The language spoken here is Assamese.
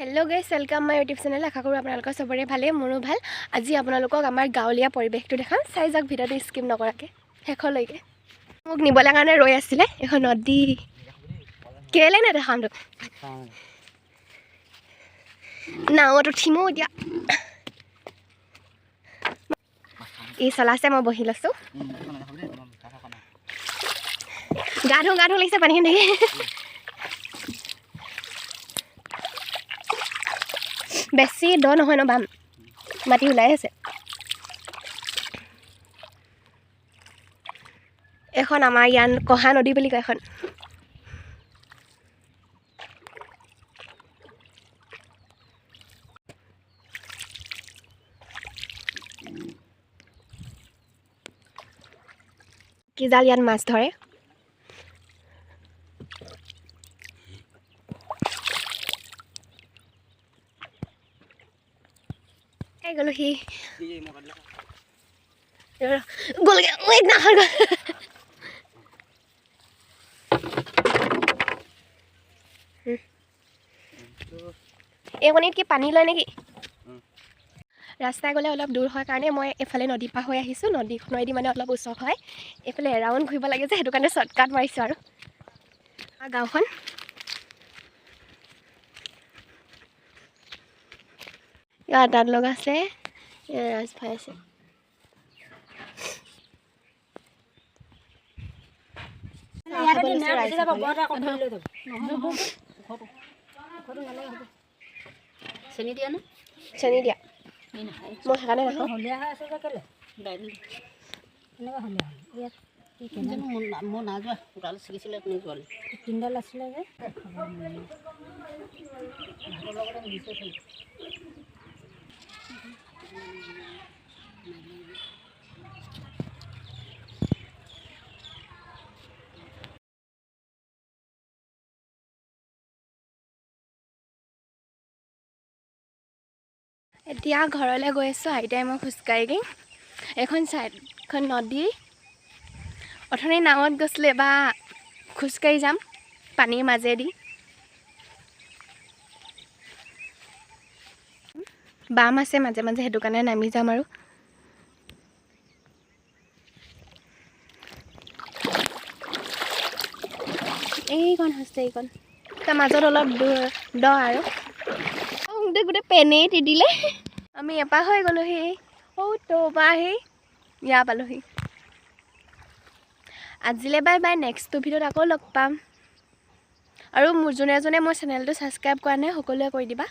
Hello guys, welcome my YouTube channel. आशा करूँ आपलोक सबरे भाले, मोरो भाल। आज आपलोक आमार गाँवलीया परिवेश देखाम। चाइ जाक भिडिओ स्किप नकराके शेषলৈके। मोक निबले कारण रৈ आছিলে। এখন नदी केले ना देखाम तो नावत उठिमो এতিয়া। এই চলাছে মই বহি লৈছো। গা ধুং লাগিছে পানীখিনি দেখি। বেছি দ নহয় ন, বাম মাটি ওলাই আছে। এখন আমাৰ ইয়ান কহা নদী বুলি কয় এখন। কি জাল ইয়ান মাছ ধৰে। গলো সি গলগে ওই না এইকণিত কি পানী লয় নেকি? ৰাস্তাই গ'লে অলপ দূৰ হয় কাৰণে মই এফালে নদী পাৰ হৈ আহিছোঁ। নদীখনেদি মানে অলপ ওচৰ হয়, এইফালে এৰাউণ্ড ঘূৰিব লাগে যে, সেইটো কাৰণে শ্বৰ্টকাট মাৰিছোঁ। আৰু গাঁওখন ইয়াত দাঁত লগা আছে, ৰাজভাই আছে। চেনি দিয়া মই সেইকাৰণে নাখাওঁ। মোৰ নাযোৱা ডাল ছিগিছিলে তিনিডাল আছিলে যে এতিয়া ঘৰলৈ গৈ আছোঁ। আইতাই মই খোজকাঢ়ি এখন চাইডখন নদী। অথনি নাৱত গৈছিলে, বা খোজকাঢ়ি যাম পানীৰ মাজেদি। বাম আছে মাজে মাজে, সেইটো কাৰণে নামি যাম। আৰু এইখন হৈছে, এইখন তাৰ মাজত অলপ দ আৰু গোটেই পেনেই দি দিলে। আমি এপাৰ হৈ গ'লোহি, ত'পা আহি ইয়াৰ পালোহি। আজিলৈ বাই বাই, নেক্সট ভিডিঅ'ত আকৌ লগ পাম। আৰু যোনে মোৰ চেনেলটো ছাবস্ক্ৰাইব কৰা নাই সকলোৱে কৰি দিবা।